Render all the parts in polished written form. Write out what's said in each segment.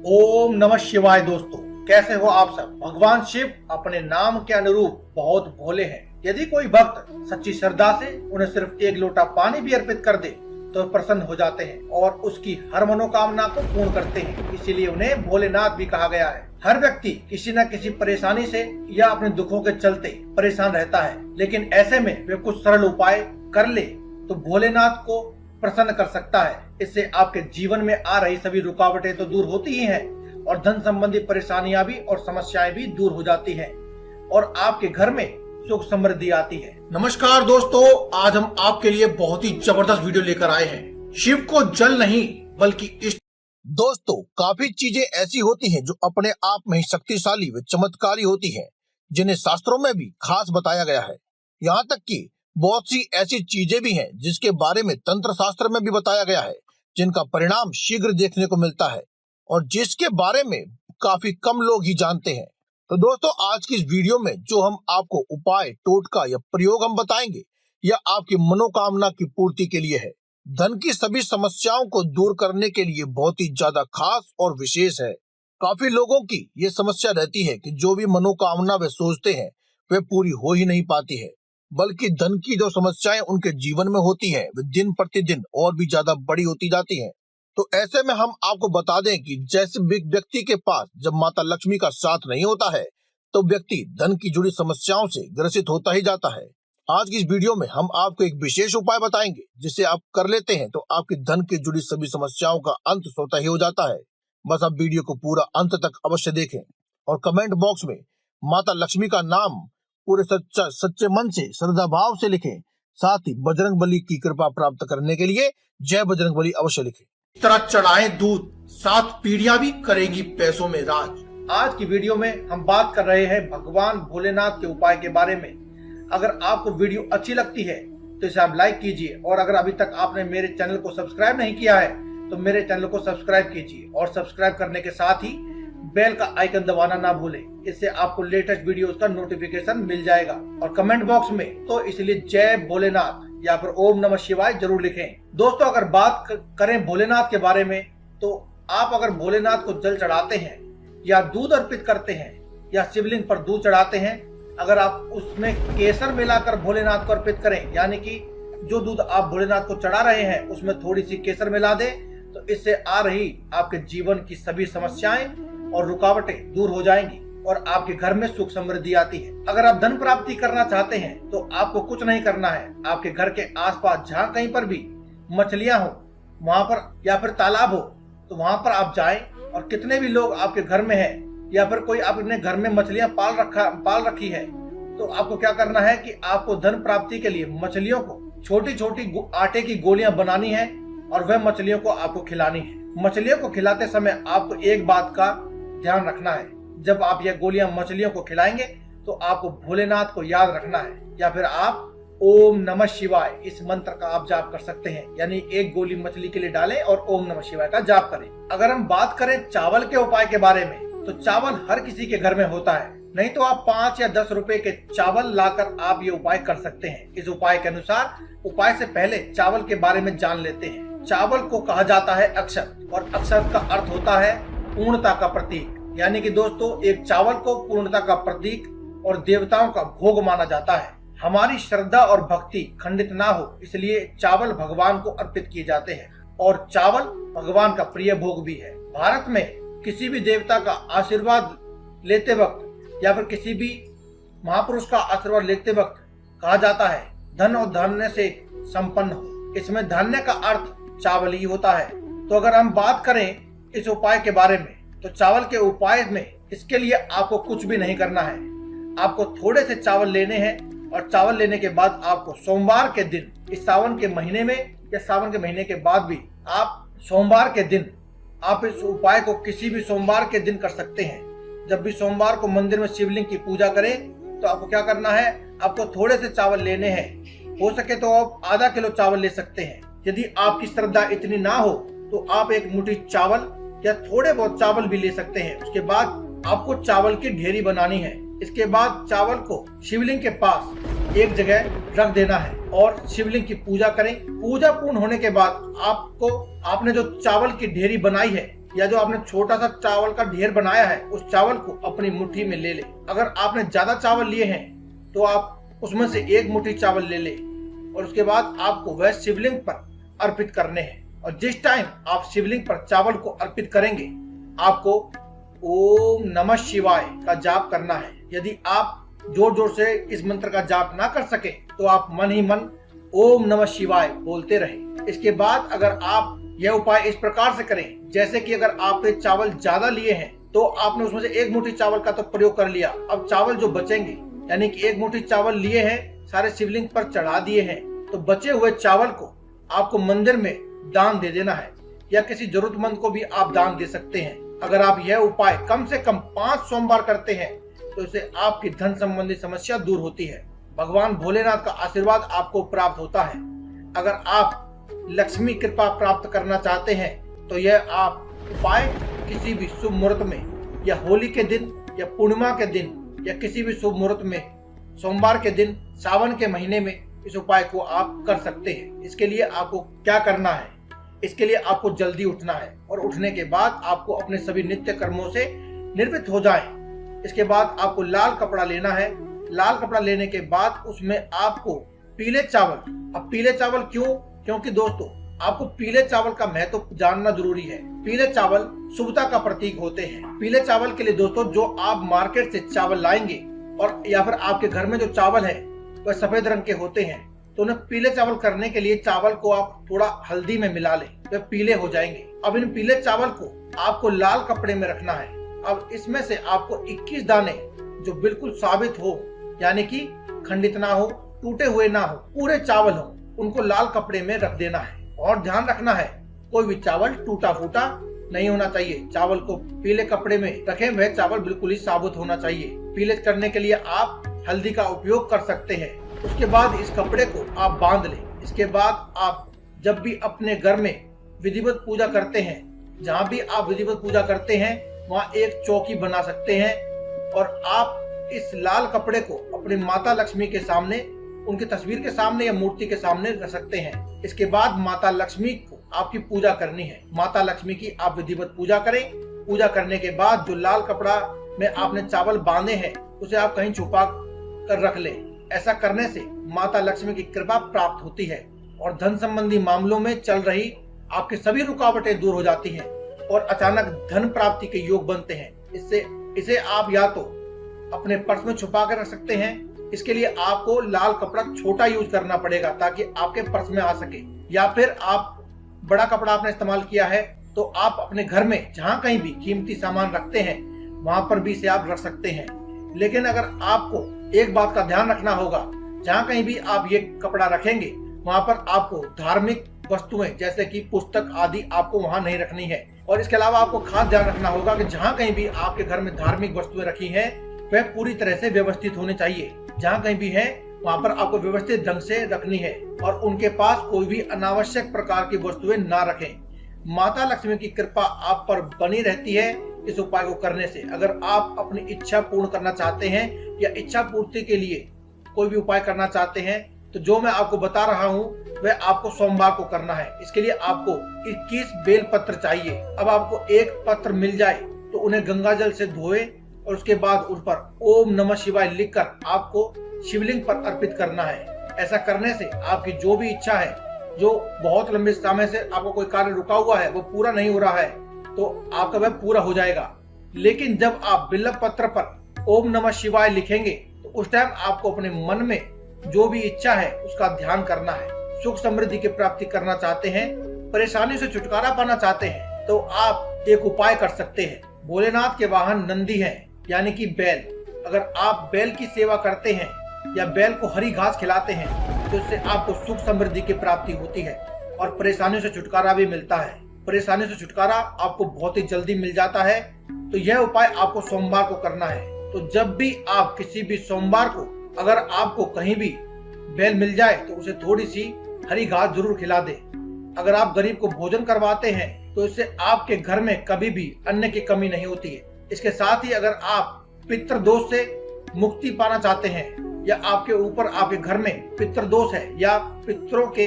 ओम नमः शिवाय। दोस्तों, कैसे हो आप सब। भगवान शिव अपने नाम के अनुरूप बहुत भोले हैं। यदि कोई भक्त सच्ची श्रद्धा से उन्हें सिर्फ एक लोटा पानी भी अर्पित कर दे तो प्रसन्न हो जाते हैं और उसकी हर मनोकामना को पूर्ण करते हैं। इसीलिए उन्हें भोलेनाथ भी कहा गया है। हर व्यक्ति किसी न किसी परेशानी से या अपने दुखों के चलते परेशान रहता है, लेकिन ऐसे में वे कुछ सरल उपाय कर ले तो भोलेनाथ को प्रसन्न कर सकता है। इससे आपके जीवन में आ रही सभी रुकावटें तो दूर होती ही हैं और धन संबंधी परेशानियां भी और समस्याएं भी दूर हो जाती हैं और आपके घर में सुख समृद्धि आती है। नमस्कार दोस्तों, आज हम आपके लिए बहुत ही जबरदस्त वीडियो लेकर आए हैं। शिव को जल नहीं बल्कि इष्ट। दोस्तों, काफी चीजें ऐसी होती हैं जो अपने आप में ही शक्तिशाली व चमत्कारी होती हैं, जिन्हें शास्त्रों में भी खास बताया गया है। यहाँ तक कि बहुत सी ऐसी चीजें भी हैं जिसके बारे में तंत्र शास्त्र में भी बताया गया है, जिनका परिणाम शीघ्र देखने को मिलता है और जिसके बारे में काफी कम लोग ही जानते हैं। तो दोस्तों, आज की इस वीडियो में जो हम आपको उपाय, टोटका या प्रयोग हम बताएंगे, यह आपकी मनोकामना की पूर्ति के लिए है। धन की सभी समस्याओं को दूर करने के लिए बहुत ही ज्यादा खास और विशेष है। काफी लोगों की ये समस्या रहती है कि जो भी मनोकामना वे सोचते हैं वे पूरी हो ही नहीं पाती है, बल्कि धन की जो समस्याएं उनके जीवन में होती हैं वे दिन प्रतिदिन और भी ज्यादा बड़ी होती जाती हैं। तो ऐसे में हम आपको बता दें कि जैसे व्यक्ति के पास जब माता लक्ष्मी का साथ नहीं होता है तो व्यक्ति धन की जुड़ी समस्याओं से ग्रसित होता ही जाता है। आज की इस वीडियो में हम आपको एक विशेष उपाय बताएंगे, जिसे आप कर लेते हैं तो आपकी धन की जुड़ी सभी समस्याओं का अंत स्वतः ही हो जाता है। बस आप वीडियो को पूरा अंत तक अवश्य देखें और कमेंट बॉक्स में माता लक्ष्मी का नाम पूरे सच्चे मन से, श्रद्धा भाव से लिखें। साथ ही बजरंग बली की कृपा प्राप्त करने के लिए जय बजरंग बली अवश्य लिखें। तरह चढ़ाए दूध, 7 पीढ़ियां भी करेगी पैसों में राज। आज की वीडियो में हम बात कर रहे हैं भगवान भोलेनाथ के उपाय के बारे में। अगर आपको वीडियो अच्छी लगती है तो इसे आप लाइक कीजिए और अगर अभी तक आपने मेरे चैनल को सब्सक्राइब नहीं किया है तो मेरे चैनल को सब्सक्राइब कीजिए और सब्सक्राइब करने के साथ ही बेल का आइकन दबाना ना भूलें। इससे आपको लेटेस्ट वीडियोस का नोटिफिकेशन मिल जाएगा। और कमेंट बॉक्स में तो इसलिए जय भोलेनाथ या फिर ओम नमः शिवाय जरूर लिखें। दोस्तों, अगर बात करें भोलेनाथ के बारे में तो आप अगर भोलेनाथ को जल चढ़ाते हैं या दूध अर्पित करते हैं या शिवलिंग पर दूध चढ़ाते हैं, अगर आप उसमें केसर मिलाकर भोलेनाथ को अर्पित करें, यानी कि जो दूध आप भोलेनाथ को चढ़ा रहे हैं उसमें थोड़ी सी केसर मिला दें, तो इससे आ रही आपके जीवन की सभी समस्याएं और रुकावटें दूर हो जाएंगी और आपके घर में सुख समृद्धि आती है। अगर आप धन प्राप्ति करना चाहते हैं तो आपको कुछ नहीं करना है। आपके घर के आसपास जहाँ कहीं पर भी मछलियां हो वहां पर या फिर तालाब हो तो वहां पर आप जाएं और कितने भी लोग आपके घर में हैं या फिर कोई आपने घर में मछलियां पाल रखी है तो आपको क्या करना है कि आपको धन प्राप्ति के लिए मछलियों को छोटी छोटी आटे की गोलियां बनानी है और वह मछलियों को आपको खिलानी है। मछलियों को खिलाते समय आपको एक बात का ध्यान रखना है, जब आप ये गोलियां मछलियों को खिलाएंगे तो आपको भोलेनाथ को याद रखना है या फिर आप ओम नमः शिवाय इस मंत्र का आप जाप कर सकते हैं, यानी एक गोली मछली के लिए डालें और ओम नमः शिवाय का जाप करें। अगर हम बात करें चावल के उपाय के बारे में तो चावल हर किसी के घर में होता है, नहीं तो आप 5 या 10 रुपए के चावल लाकर आप ये उपाय कर सकते हैं। इस उपाय के अनुसार उपाय से पहले चावल के बारे में जान लेते हैं। चावल को कहा जाता है अक्षत और अक्षत का अर्थ होता है पूर्णता का प्रतीक, यानी कि दोस्तों एक चावल को पूर्णता का प्रतीक और देवताओं का भोग माना जाता है। हमारी श्रद्धा और भक्ति खंडित ना हो इसलिए चावल भगवान को अर्पित किए जाते हैं और चावल भगवान का प्रिय भोग भी है। भारत में किसी भी देवता का आशीर्वाद लेते वक्त या फिर किसी भी महापुरुष का आशीर्वाद लेते वक्त कहा जाता है धन और धान्य से संपन्न हो। इसमें धान्य का अर्थ चावल ही होता है। तो अगर हम बात करें इस उपाय के बारे में तो चावल के उपाय में इसके लिए आपको कुछ भी नहीं करना है। आपको थोड़े से चावल लेने हैं और चावल लेने के बाद आपको सोमवार के दिन इस सावन के महीने में या सावन के महीने के बाद भी आप सोमवार के दिन आप इस उपाय को किसी भी सोमवार के दिन कर सकते हैं। जब भी सोमवार को मंदिर में शिवलिंग की पूजा करें तो आपको क्या करना है, आपको थोड़े से चावल लेने हैं। हो सके तो आप आधा किलो चावल ले सकते हैं। यदि आपकी श्रद्धा इतनी ना हो तो आप एक मुट्ठी चावल या थोड़े बहुत चावल भी ले सकते हैं। उसके बाद आपको चावल की ढेरी बनानी है। इसके बाद चावल को शिवलिंग के पास एक जगह रख देना है और शिवलिंग की पूजा करें। पूजा पूर्ण होने के बाद आपने जो चावल की ढेरी बनाई है या जो आपने छोटा सा चावल का ढेर बनाया है उस चावल को अपनी मुट्ठी में ले ले। अगर आपने ज्यादा चावल लिए हैं तो आप उसमें से एक मुट्ठी चावल ले ले और उसके बाद आपको वह शिवलिंग पर अर्पित करने हैं। और जिस टाइम आप शिवलिंग पर चावल को अर्पित करेंगे आपको ओम नमः शिवाय का जाप करना है। यदि आप जोर जोर से इस मंत्र का जाप ना कर सके तो आप मन ही मन ओम नमः शिवाय बोलते रहें। इसके बाद अगर आप यह उपाय इस प्रकार से करें, जैसे कि अगर आपने चावल ज्यादा लिए हैं तो आपने उसमें से एक मुट्ठी चावल का तो प्रयोग कर लिया, अब चावल जो बचेंगे यानी कि एक मुट्ठी चावल लिए हैं सारे शिवलिंग पर चढ़ा दिए हैं, तो बचे हुए चावल को आपको मंदिर में दान दे देना है या किसी जरूरतमंद को भी आप दान दे सकते हैं। अगर आप यह उपाय कम से कम 5 सोमवार करते हैं तो इससे आपकी धन संबंधी समस्या दूर होती है, भगवान भोलेनाथ का आशीर्वाद आपको प्राप्त होता है। अगर आप लक्ष्मी कृपा प्राप्त करना चाहते हैं तो यह आप उपाय किसी भी शुभ मुहूर्त में या होली के दिन या पूर्णिमा के दिन या किसी भी शुभ मुहूर्त में सोमवार के दिन सावन के महीने में इस उपाय को आप कर सकते हैं। इसके लिए आपको क्या करना है, इसके लिए आपको जल्दी उठना है और उठने के बाद आपको अपने सभी नित्य कर्मों से निवृत्त हो जाएं। इसके बाद आपको लाल कपड़ा लेना है। लाल कपड़ा लेने के बाद उसमें आपको पीले चावल, अब पीले चावल क्यों, क्योंकि दोस्तों आपको पीले चावल का महत्व जानना जरूरी है। पीले चावल शुभता का प्रतीक होते हैं। पीले चावल के लिए दोस्तों जो आप मार्केट से चावल लाएंगे और या फिर आपके घर में जो चावल है वह सफेद रंग के होते हैं तो उन्हें पीले चावल करने के लिए चावल को आप थोड़ा हल्दी में मिला लें, वे पीले हो जाएंगे। अब इन पीले चावल को आपको लाल कपड़े में रखना है। अब इसमें से आपको 21 दाने जो बिल्कुल साबित हो यानी कि खंडित ना हो, टूटे हुए ना हो, पूरे चावल हो, उनको लाल कपड़े में रख देना है। और ध्यान रखना है कोई भी चावल टूटा फूटा नहीं होना चाहिए। चावल को पीले कपड़े में रखें, वह चावल बिल्कुल ही साबुत होना चाहिए। पीले करने के लिए आप हल्दी का उपयोग कर सकते हैं। उसके बाद इस कपड़े को आप बांध लें। इसके बाद आप जब भी अपने घर में विधिवत पूजा करते हैं, जहाँ भी आप विधिवत पूजा करते हैं वहाँ एक चौकी बना सकते हैं और आप इस लाल कपड़े को अपनी माता लक्ष्मी के सामने, उनकी तस्वीर के सामने या मूर्ति के सामने रख सकते हैं। इसके बाद माता लक्ष्मी को आपकी पूजा करनी है। माता लक्ष्मी की आप विधिवत पूजा करें। पूजा करने के बाद जो लाल कपड़ा में आपने चावल बांधे हैं उसे आप कहीं छुपा कर रख लें। ऐसा करने से माता लक्ष्मी की कृपा प्राप्त होती है और धन संबंधी मामलों में चल रही आपकी सभी रुकावटें दूर हो जाती हैं और अचानक धन प्राप्ति के योग बनते हैं। इसे आप या तो अपने पर्स में छुपा कर रख सकते हैं। इसके लिए आपको लाल कपड़ा छोटा यूज करना पड़ेगा ताकि आपके पर्स में आ सके, या फिर आप बड़ा कपड़ा आपने इस्तेमाल किया है तो आप अपने घर में जहाँ कहीं भी कीमती सामान रखते हैं वहां पर भी इसे आप रख सकते हैं। लेकिन अगर आपको एक बात का ध्यान रखना होगा, जहाँ कहीं भी आप ये कपड़ा रखेंगे वहां पर आपको धार्मिक वस्तुएं जैसे कि पुस्तक आदि आपको वहां नहीं रखनी है। और इसके अलावा आपको खास ध्यान रखना होगा कि जहाँ कहीं भी आपके घर में धार्मिक वस्तुएं रखी हैं वह पूरी तरह से व्यवस्थित होनी चाहिए। जहाँ कहीं भी है वहाँ पर आपको व्यवस्थित ढंग से रखनी है और उनके पास कोई भी अनावश्यक प्रकार की वस्तुएं ना रखें। माता लक्ष्मी की कृपा आप पर बनी रहती है इस उपाय को करने से। अगर आप अपनी इच्छा पूर्ण करना चाहते हैं या इच्छा पूर्ति के लिए कोई भी उपाय करना चाहते हैं तो जो मैं आपको बता रहा हूँ वह आपको सोमवार को करना है। इसके लिए आपको 21 बेल पत्र चाहिए। अब आपको एक पत्र मिल जाए तो उन्हें गंगा जल से धोए और उसके बाद उन पर ओम नमः शिवाय लिखकर आपको शिवलिंग पर अर्पित करना है। ऐसा करने से आपकी जो भी इच्छा है, जो बहुत लंबे समय से आपको कोई कार्य रुका हुआ है वो पूरा नहीं हो रहा है तो आपका वह पूरा हो जाएगा। लेकिन जब आप बिल्व पत्र पर ओम नमः शिवाय लिखेंगे तो उस टाइम आपको अपने मन में जो भी इच्छा है उसका ध्यान करना है। सुख समृद्धि की प्राप्ति करना चाहते हैं, परेशानी से छुटकारा पाना चाहते हैं तो आप एक उपाय कर सकते हैं। भोलेनाथ के वाहन नंदी हैं यानी कि बैल। अगर आप बैल की सेवा करते हैं या बैल को हरी घास खिलाते हैं तो इससे आपको सुख समृद्धि की प्राप्ति होती है और परेशानियों से छुटकारा भी मिलता है। परेशानी से छुटकारा आपको बहुत ही जल्दी मिल जाता है। तो यह उपाय आपको सोमवार को करना है। तो जब भी आप किसी भी सोमवार को अगर आपको कहीं भी बैल मिल जाए तो उसे थोड़ी सी हरी घास जरूर खिला दे। अगर आप गरीब को भोजन करवाते हैं तो इससे आपके घर में कभी भी अन्न की कमी नहीं होती है। इसके साथ ही अगर आप पितृ दोष से मुक्ति पाना चाहते हैं या आपके ऊपर आपके घर में पितृ दोष है या पितरों के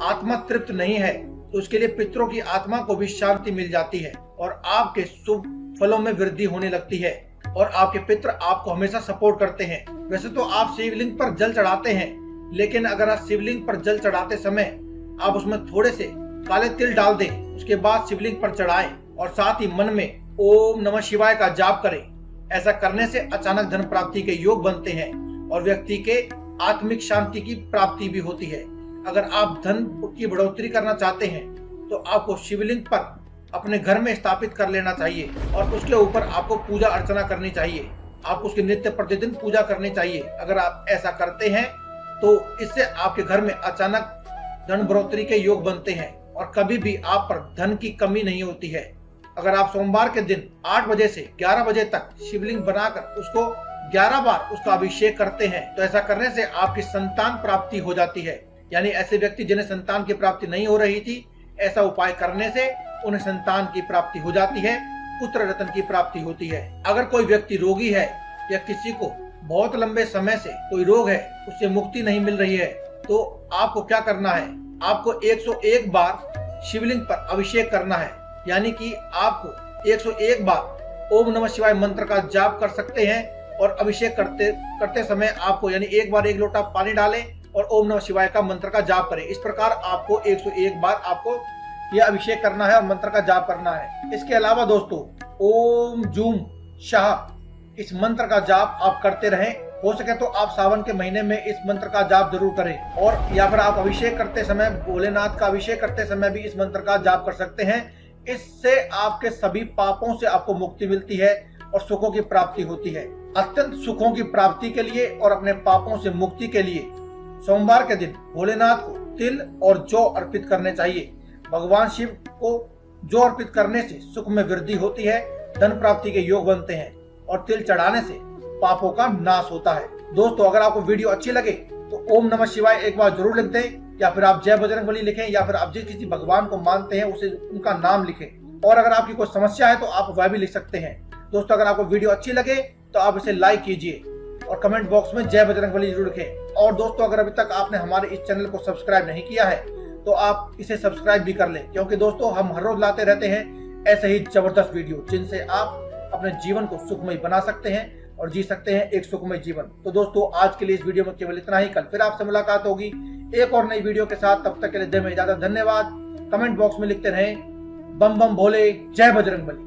आत्मा तृप्त नहीं है तो उसके लिए पितरों की आत्मा को भी शांति मिल जाती है। और आपके शुभ फलों में वृद्धि होने लगती है और आपके पितृ आपको हमेशा सपोर्ट करते हैं। वैसे तो आप शिवलिंग पर जल चढ़ाते हैं, लेकिन अगर आप शिवलिंग पर जल चढ़ाते समय आप उसमें थोड़े से काले तिल डाल दें, उसके बाद शिवलिंग पर चढ़ाएं और साथ ही मन में ओम नमः शिवाय का जाप करें। ऐसा करने से अचानक धन प्राप्ति के योग बनते हैं और व्यक्ति के आत्मिक शांति की प्राप्ति भी होती है। अगर आप धन की बढ़ोतरी करना चाहते हैं तो आपको शिवलिंग पर अपने घर में स्थापित कर लेना चाहिए और उसके ऊपर आपको पूजा अर्चना करनी चाहिए। आपको उसकी नित्य प्रतिदिन पूजा करनी चाहिए। अगर आप ऐसा करते हैं तो इससे आपके घर में अचानक धन बढ़ोतरी के योग बनते हैं और कभी भी आप पर धन की कमी नहीं होती है। अगर आप सोमवार के दिन 8 बजे से 11 बजे तक शिवलिंग बनाकर उसको 11 बार उसका अभिषेक करते हैं तो ऐसा करने से आपकी संतान प्राप्ति हो जाती है। यानी ऐसे व्यक्ति जिन्हें संतान की प्राप्ति नहीं हो रही थी, ऐसा उपाय करने से उन्हें संतान की प्राप्ति हो जाती है, पुत्र रत्न की प्राप्ति होती है। अगर कोई व्यक्ति रोगी है या किसी को बहुत लंबे समय से कोई रोग है, उससे मुक्ति नहीं मिल रही है, तो आपको क्या करना है? आपको 101 बार शिवलिंग पर अभिषेक करना है। यानी कि आपको 101 बार ओम नमः शिवाय मंत्र का जाप कर सकते हैं और अभिषेक करते समय आपको यानी एक बार 1 लोटा पानी डालें और ओम नमः शिवाय का मंत्र का जाप करें। इस प्रकार आपको 101 बार आपको यह अभिषेक करना है और मंत्र का जाप करना है। इसके अलावा दोस्तों ओम जूम शाह इस मंत्र का जाप आप करते रहें। हो सके तो आप सावन के महीने में इस मंत्र का जाप जरूर करें और या फिर आप अभिषेक करते समय भोलेनाथ का अभिषेक करते समय भी इस मंत्र का जाप कर सकते हैं। इससे आपके सभी पापों से आपको मुक्ति मिलती है और सुखों की प्राप्ति होती है। अत्यंत सुखों की प्राप्ति के लिए और अपने पापों से मुक्ति के लिए सोमवार के दिन भोलेनाथ को तिल और जौ अर्पित करने चाहिए। भगवान शिव को जौ अर्पित करने से सुख में वृद्धि होती है, धन प्राप्ति के योग बनते हैं और तिल चढ़ाने से पापों का नाश होता है। दोस्तों अगर आपको वीडियो अच्छी लगे तो ओम नमः शिवाय एक बार जरूर लिख दें या फिर आप जय बजरंग बली लिखें या फिर आप जिस किसी भगवान को मानते हैं उसे उनका नाम लिखें और अगर आपकी कोई समस्या है तो आप वह भी लिख सकते हैं। दोस्तों अगर आपको वीडियो अच्छी लगे तो आप इसे लाइक कीजिए और कमेंट बॉक्स में जय बजरंग बली जरूर लिखें। और दोस्तों अगर अभी तक आपने हमारे इस चैनल को सब्सक्राइब नहीं किया है तो आप इसे सब्सक्राइब भी कर लें, क्योंकि दोस्तों हम हर रोज लाते रहते हैं ऐसे ही जबरदस्त वीडियो जिनसे आप अपने जीवन को सुखमय बना सकते हैं और जी सकते हैं एक सुखमय जीवन। तो दोस्तों आज के लिए इस वीडियो में केवल इतना ही। कल फिर आपसे मुलाकात होगी एक और नई वीडियो के साथ। तब तक के लिए दे में इजाजत। धन्यवाद। कमेंट बॉक्स में लिखते रहें बम बम भोले, जय बजरंग बली।